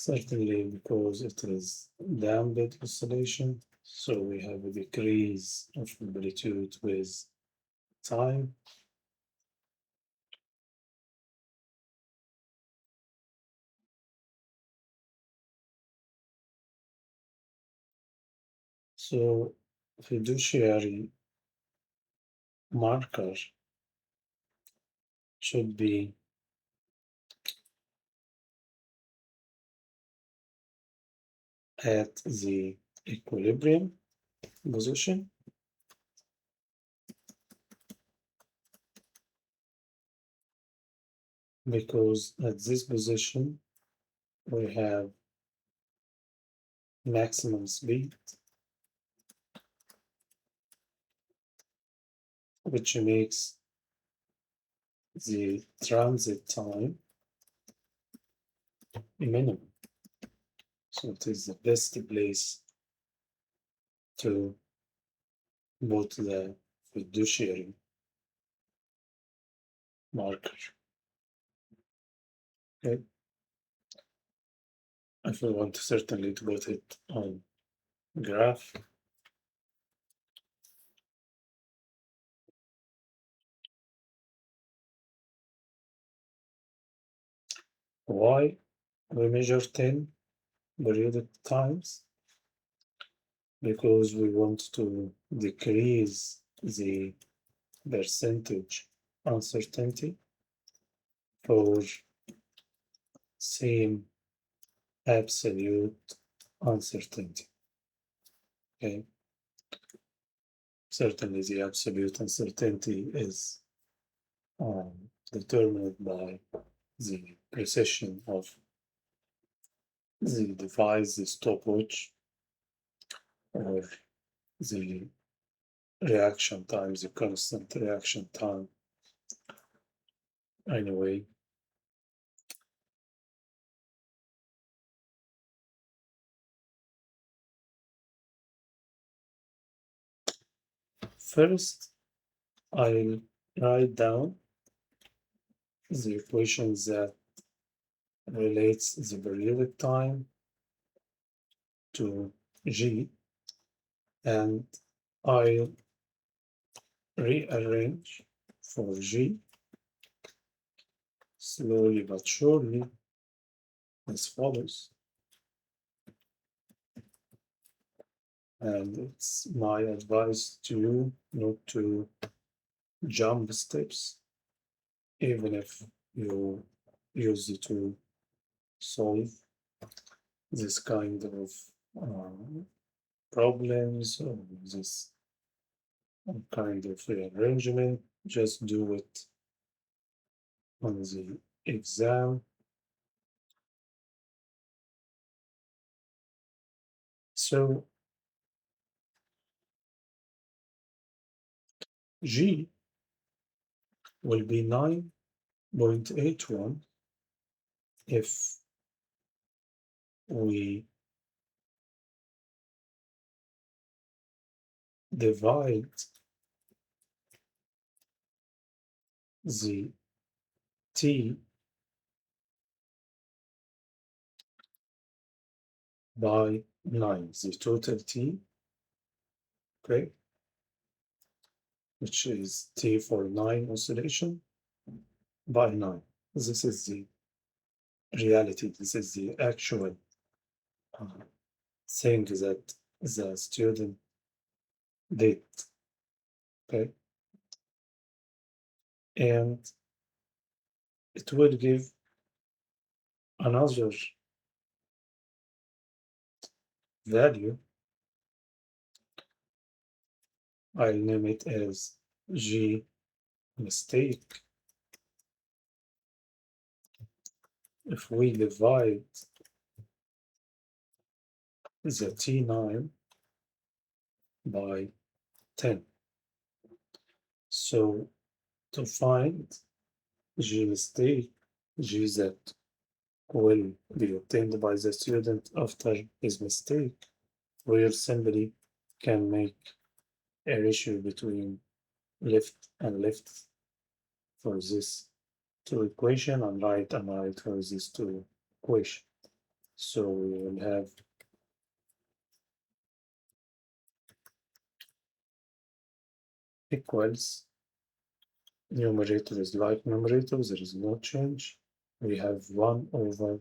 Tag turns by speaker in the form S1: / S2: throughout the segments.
S1: Certainly because it is damped oscillation, so we have a decrease of amplitude with time. So fiduciary marker should be at the equilibrium position, because at this position we have maximum speed, which makes the transit time minimum. So it is the best place to put the fiduciary marker. Okay. If we want certainly to put it on graph, why we measure 10 periodic times? Because we want to decrease the percentage uncertainty for same absolute uncertainty. Okay. Certainly the absolute uncertainty is determined by the precision of the device, the stopwatch, or the reaction time, the constant reaction time. Anyway, first I'll write down the equations that relates the periodic time to G, and I'll rearrange for G slowly but surely as follows. And it's my advice to you not to jump steps, even if you use it to solve this kind of problems or this kind of rearrangement. Just do it on the exam. So G will be 9.81 if we divide the T by 9, the total T, okay, which is T for 9 oscillation by 9. This is the reality, this is the actual thing that the student did, okay? And it will give another value. I'll name it as G mistake. If we divide the T9 by 10. So to find G mistake, G that will be obtained by the student after his mistake, we simply can make a ratio between left and left for this two equation and right for these two equations. So we will have equals, numerator is like numerator, there is no change. We have 1 over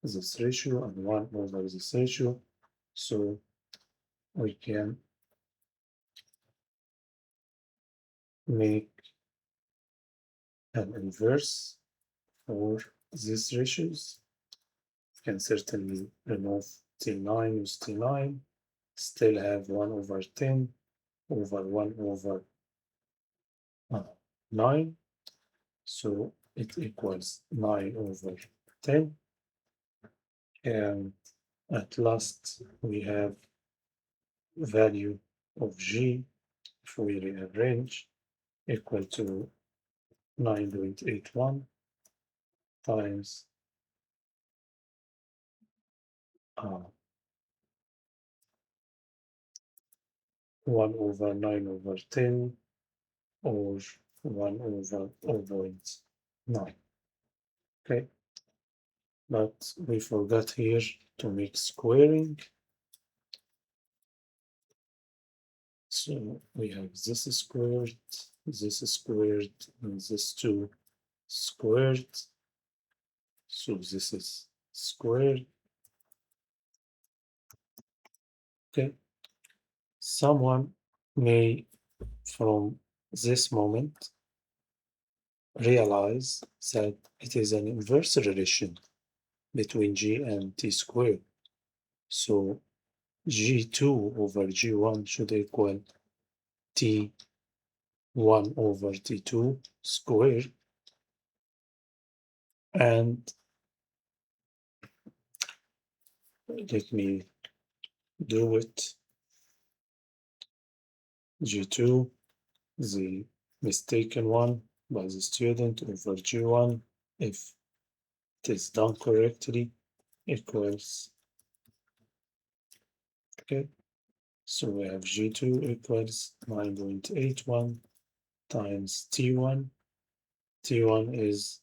S1: this ratio and 1 over this ratio. So we can make an inverse for these ratios. You can certainly remove T9 with T9, still have 1 over 10 over 1 over 9. So it equals 9 over 10. And at last, we have value of G, if we rearrange, equal to 9.81 times 1 over 9 over 10 or 1 over 0.9. Okay, but we forgot here to make squaring. So we have this squared, and this 2 squared. So this is squared. Okay. Someone may, from this moment, realize that it is an inverse relation between G and T squared. So G2 over G1 should equal T1 over T2 squared. And let me do it. G2, the mistaken one by the student, over G1, if it is done correctly, equals, okay, so we have G2 equals 9.81 times T1. T1 is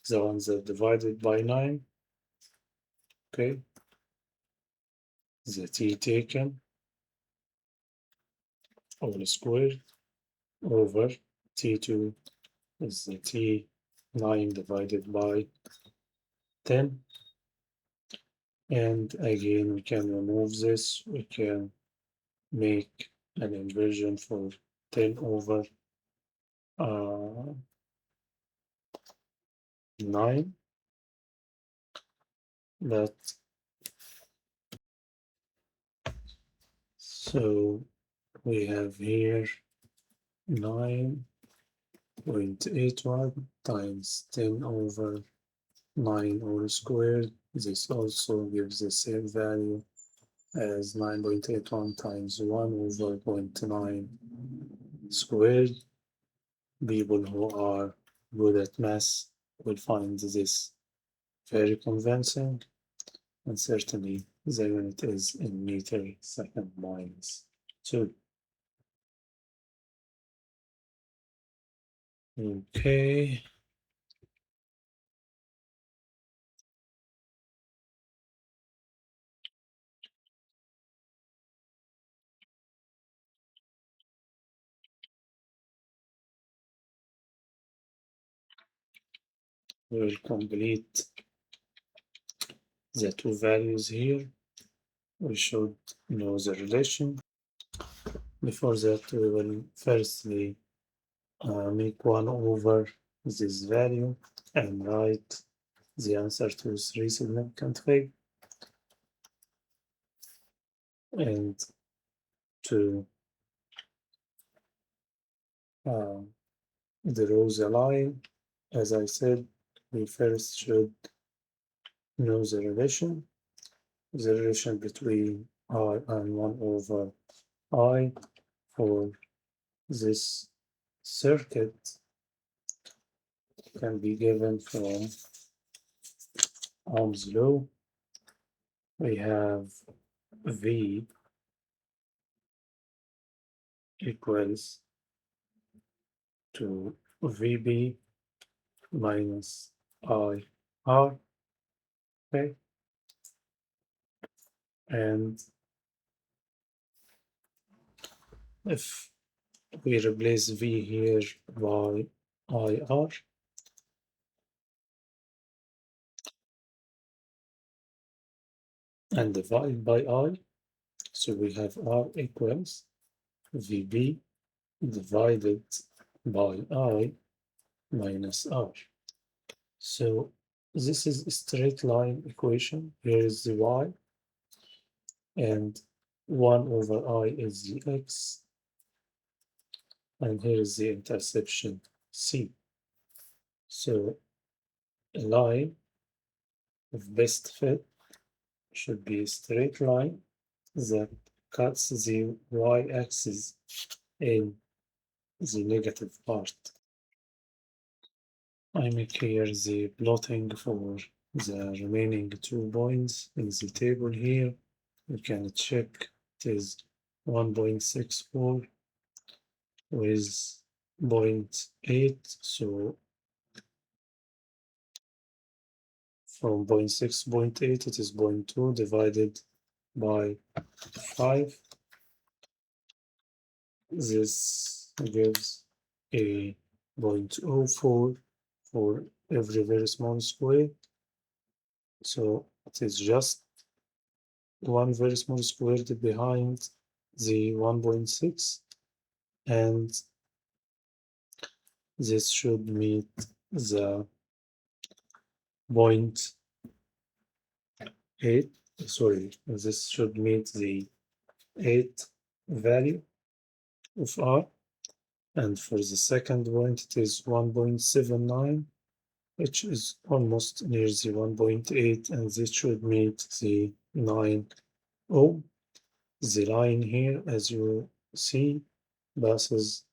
S1: the one that divided by 9, okay, the T taken, all squared, over T2 is the T9 divided by 10. And again, we can remove this, we can make an inversion for 10 over 9, but so we have here 9.81 times 10 over 9 all squared. This also gives the same value as 9.81 times 1 over 0.9 squared. People who are good at math will find this very convincing, and certainly the unit is in meter second minus 2. Okay. We will complete the two values here. We should know the relation. Before that, we will firstly make 1 over this value and write the answer to 3 significant figure. And to draw the line, as I said, we first should know the relation between I and 1 over I for this circuit can be given from Ohm's law. We have V equals to VB minus IR, okay? And if we replace V here by IR, and divide by I, so we have R equals VB divided by I minus R. So this is a straight line equation. Here is the Y, and 1 over I is the X, and here is the intersection C. So a line of best fit should be a straight line that cuts the y-axis in the negative part. I make here the plotting for the remaining 2 points in the table here. You can check it is 1.64 with 0.8, so from 0.6 to 0.8 it is 0.2 divided by 5. This gives a 0.04 for every very small square. So it is just one very small squared behind the 1.6, and this should meet the 0.8, sorry, this should meet the 8 value of R. And for the second point, it is 1.79, which is almost near the 1.8, and this should meet the 9 ohm. The line here, as you see, passes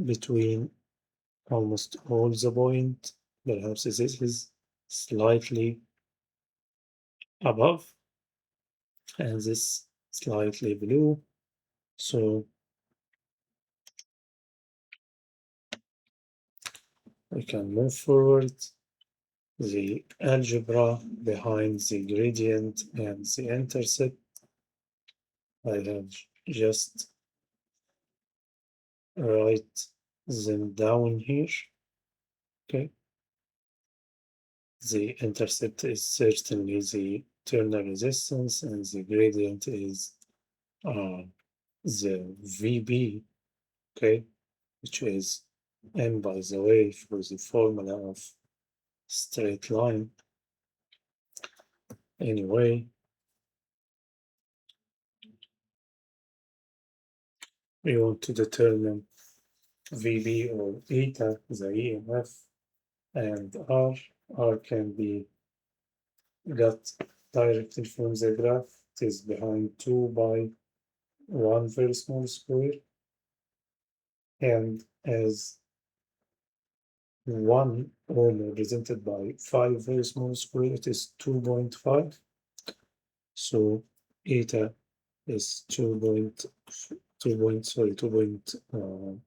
S1: between almost all the point. Perhaps this is slightly above and this slightly below. So we can move forward. The algebra behind the gradient and the intercept, I have just write them down here. Okay. The intercept is certainly the Turner resistance, and the gradient is the VB, okay, which is M, by the way, for the formula of straight line. Anyway, we want to determine VB or eta, the EMF, and R. R can be got directly from the graph. It is behind 2 by 1 very small square, and as 1 ohm represented by 5 very small square, it is 2.5. So eta is 2.0,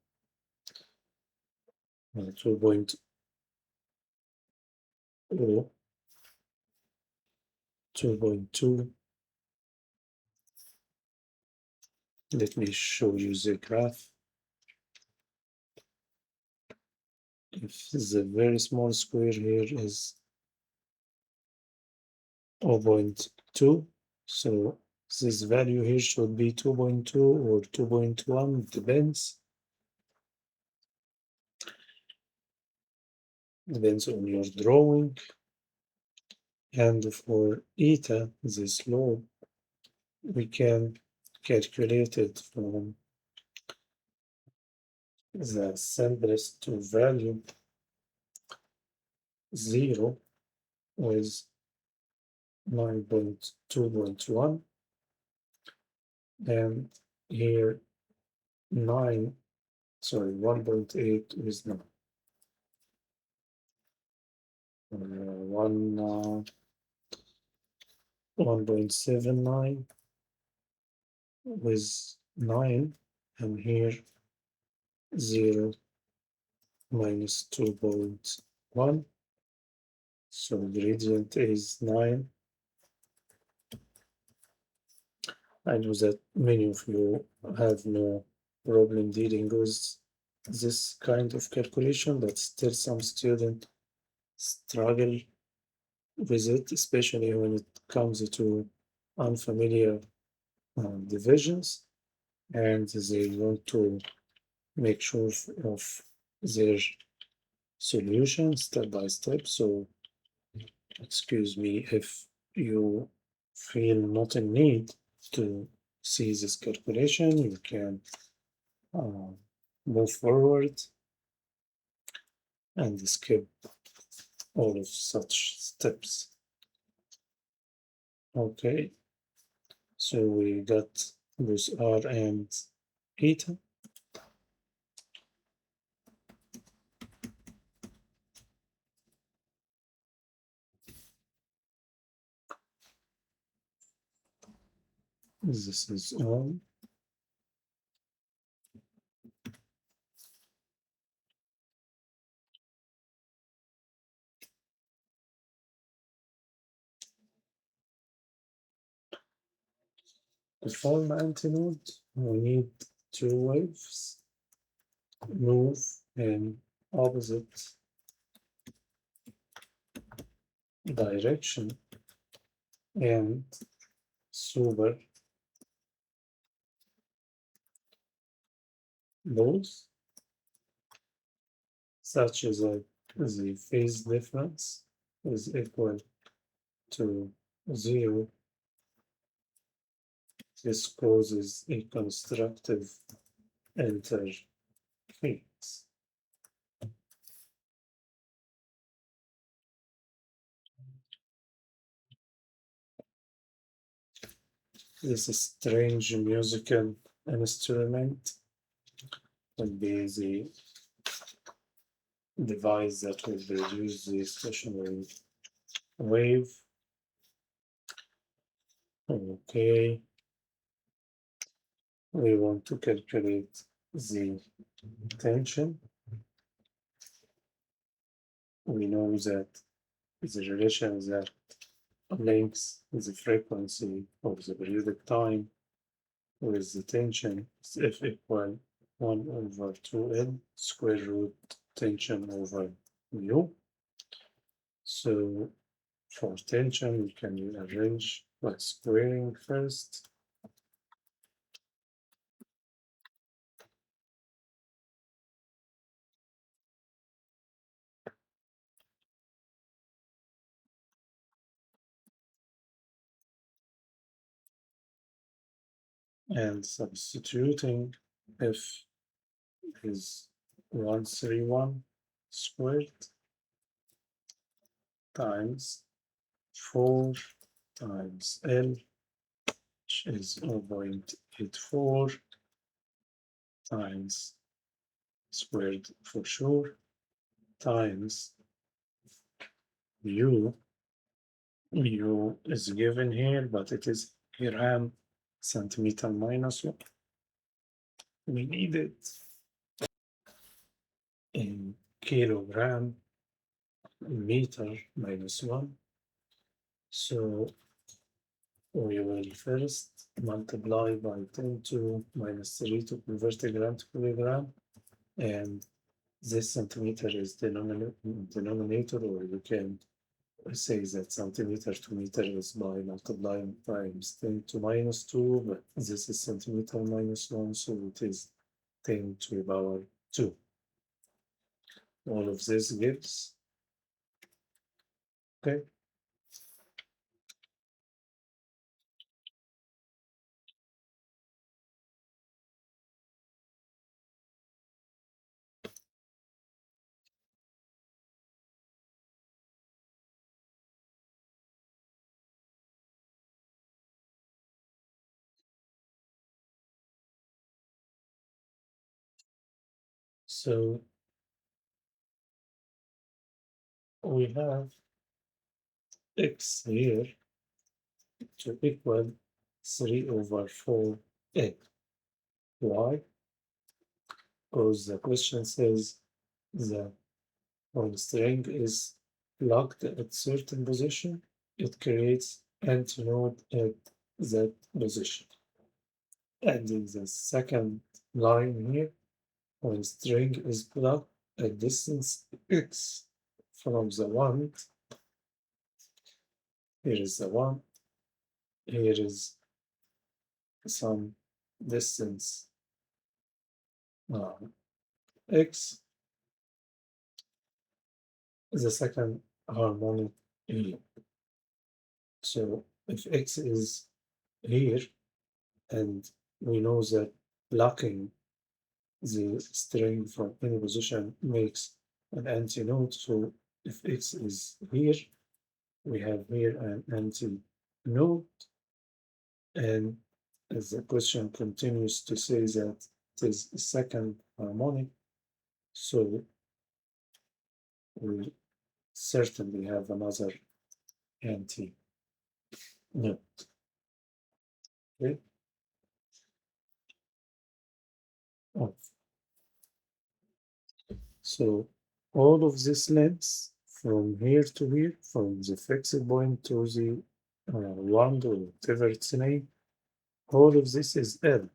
S1: 2.2. Let me show you the graph. If the very small square here is 0.2, so this value here should be 2.2 or 2.1, depends on your drawing. And for eta, the slope, we can calculate it from the simplest value 0 with 9.2.1, and here 1.8 is 9. 1.79 with 9, and here 0 minus 2.1, so gradient is 9, I know that many of you have no problem dealing with this kind of calculation, but still some students struggle with it, especially when it comes to unfamiliar divisions, and they want to make sure of their solution step by step. So excuse me if you feel not in need to see this calculation, you can uh, move forward and skip all of such steps. Okay, so we got both R and eta. This is on. To form antinode, we need two waves move in opposite direction and super both, such as the phase difference is equal to 0. This causes a constructive interference. This strange musical instrument will be the device that will produce the stationary wave. Okay, we want to calculate the tension. We know that the relation that links the frequency of the periodic time with the tension is F equal 1 over 2L square root tension over mu. So for tension, we can rearrange by squaring first. And substituting F is 131 squared times 4 times L, which is 0.84 times squared for sure, times u. U is given here, but it is gram centimeter minus 1. We need it in kilogram meter minus 1. So we will first multiply by 10 to minus 3 to convert a gram to kilogram. And this centimeter is denominator, or you can say that centimeter to meter is by multiplying times 10 to minus 2, but this is centimeter minus 1, so it is 10 to the power 2. All of this gives, okay. So we have x here to equal 3 over 4a. Why? Because the question says that when string is locked at certain position, it creates antinode at that position. And in the second line here, when string is blocked at distance x from the one, here is the one, here is some distance uh, x, the second harmonic here. So if x is here, and we know that blocking the string from any position makes an anti-node. So if x is here, we have here an anti-node, and as the question continues to say that it is a second harmonic, so we certainly have another anti-node. Okay. Oh, so all of this length from here to here, from the fixed point to the wand or whatever its name, all of this is L.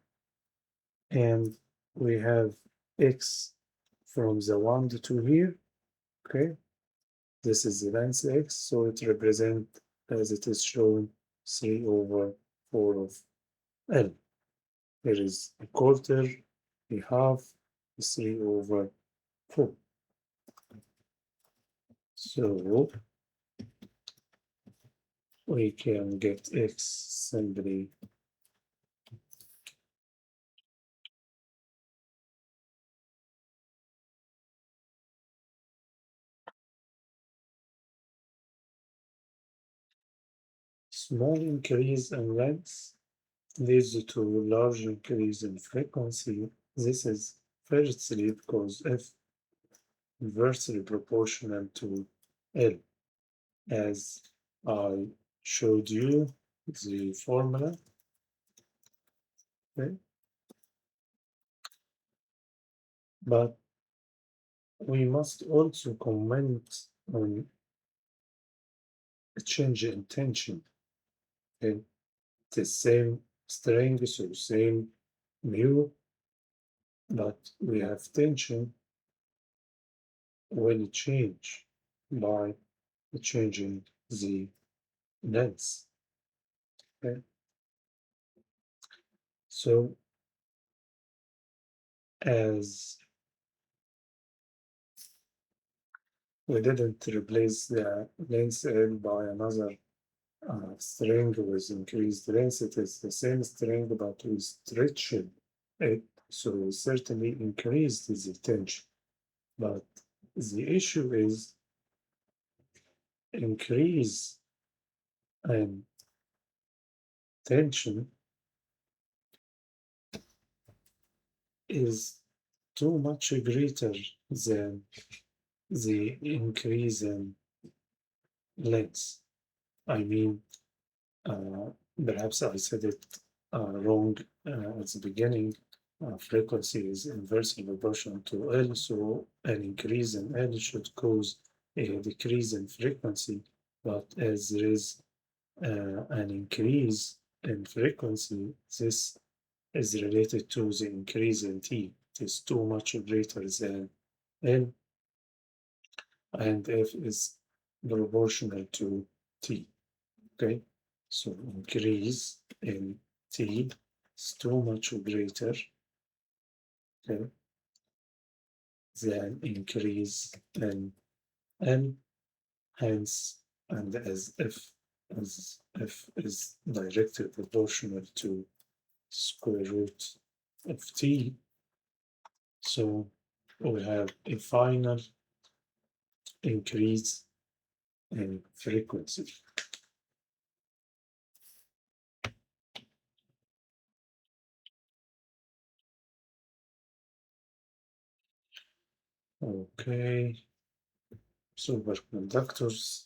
S1: And we have X from the wand to here, okay? This is the length X, so it represents, as it is shown, 3 over 4 of L. There is a quarter, a half, 3 over 4. So we can get X simply small increase in length leads to large increase in frequency. This is firstly because F inversely proportional to L, as I showed you the formula. Okay? But we must also comment on a change in tension. Okay? The same string, so same mu, but we have tension will change by changing the length. Okay? So as we didn't replace the length L by another string with increased length, it is the same string but we stretched it, so we certainly increased the tension. But the issue is increase in tension is too much greater than the increase in length. I mean, perhaps I said it wrong at the beginning. Frequency is inversely proportional to L, so an increase in L should cause a decrease in frequency. But as there is an increase in frequency, this is related to the increase in T. It is too much greater than L, and F is proportional to T. Okay, so increase in T is too much greater, okay, than increase in N, hence, and as F is directly proportional to square root of T, so we have a final increase in frequency. Okay, superconductors.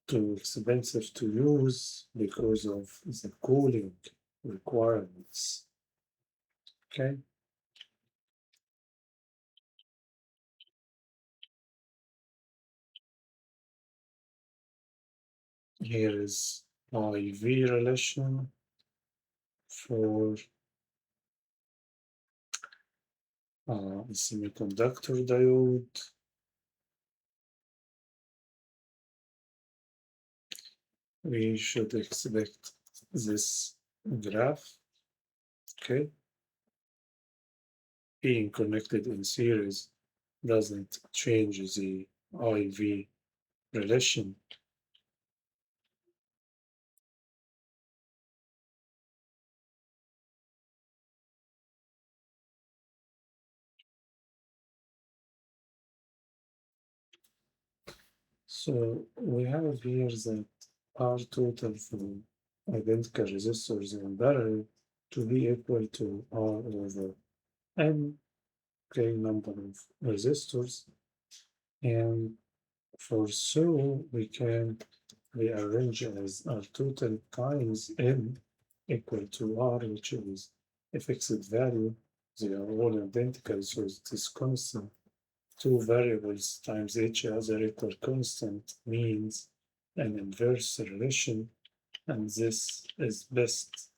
S1: Too expensive to use because of the cooling requirements. Okay. Here is IV relation for semiconductor diode. We should expect this graph, okay? Being connected in series doesn't change the IV relation. So we have here that R total for identical resistors in parallel to be equal to R over N, okay, number of resistors. And for so we can rearrange as R total times N equal to R, which is a fixed value. They are all identical, so it is constant. Two variables times each other equal constant means an inverse relation, and this is best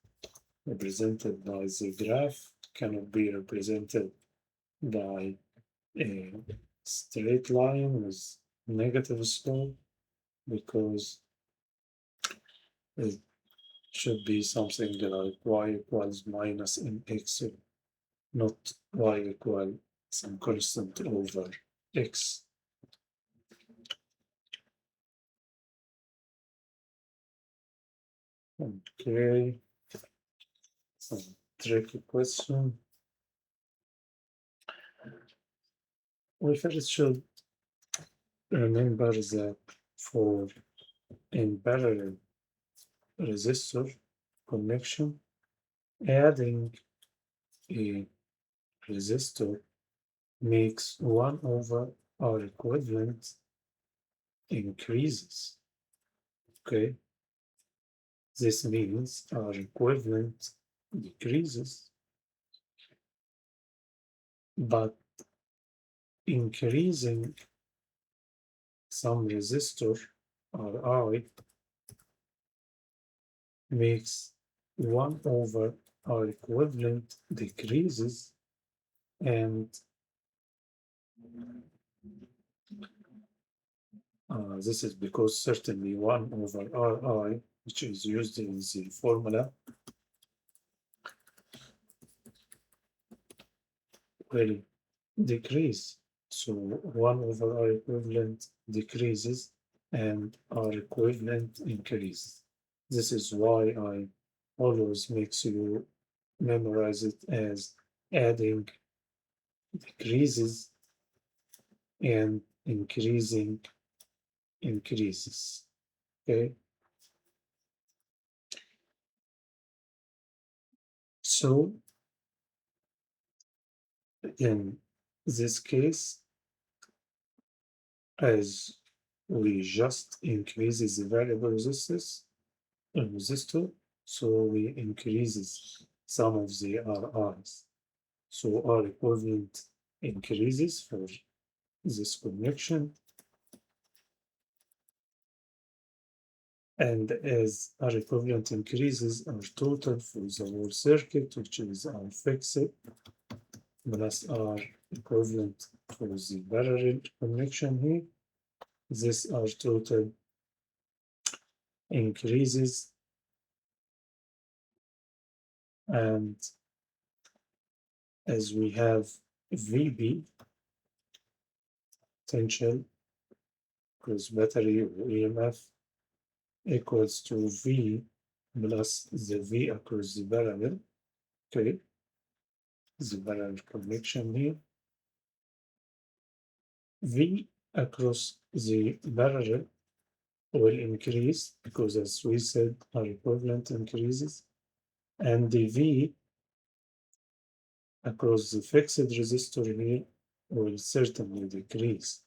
S1: represented by the graph, cannot be represented by a straight line with negative slope, because it should be something like y equals minus mx, not y equal some constant over x. Okay, some tricky question. We first should remember that for in parallel resistor connection, adding a resistor makes 1 over R equivalent increases. Okay, this means R equivalent decreases, but increasing some resistor Ri makes 1 over R equivalent decreases, and this is because certainly 1 over Ri, which is used in the formula, will decrease. So 1 over R equivalent decreases and R equivalent increases. This is why I always makes you memorize it as adding decreases and increasing increases. Okay. So in this case, as we just increases the variable resistor, so we increases some of the RRs. So R equivalent increases for this connection. And as R equivalent increases, our total for the whole circuit, which is R fixed, plus R equivalent for the parallel connection here, this R total increases, and as we have VB potential because battery or EMF equals to V plus the V across the parallel, okay, the parallel connection here. V across the parallel will increase because, as we said, our equivalent increases, and the V across the fixed resistor here will certainly decrease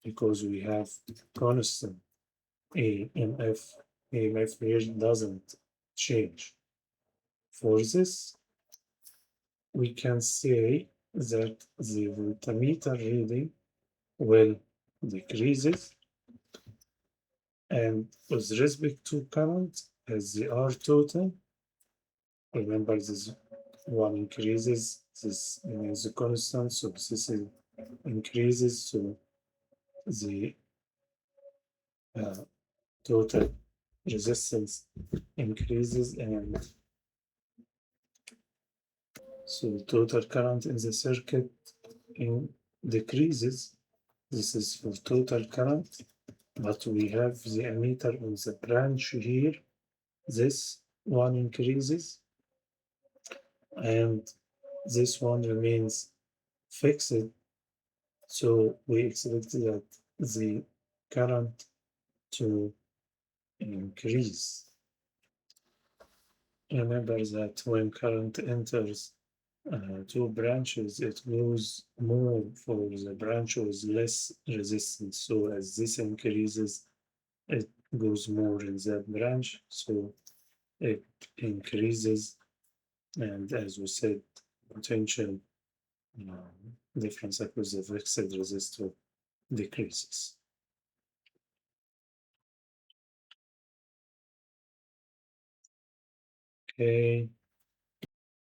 S1: because we have constant AMF. AMF here doesn't change. For this, we can say that the voltmeter reading will decreases And with respect to current, as the R total, remember this one increases, this is a constant, so this is increases, so the total resistance increases, and so total current in the circuit decreases. This is for total current, but we have the emitter on the branch here. This one increases, and this one remains fixed. So we expect that the current to increase. Remember that when current enters two branches, it goes more for the branch with less resistance. So as this increases, it goes more in that branch. So it increases. And as we said, potential difference across the fixed resistor decreases. Okay.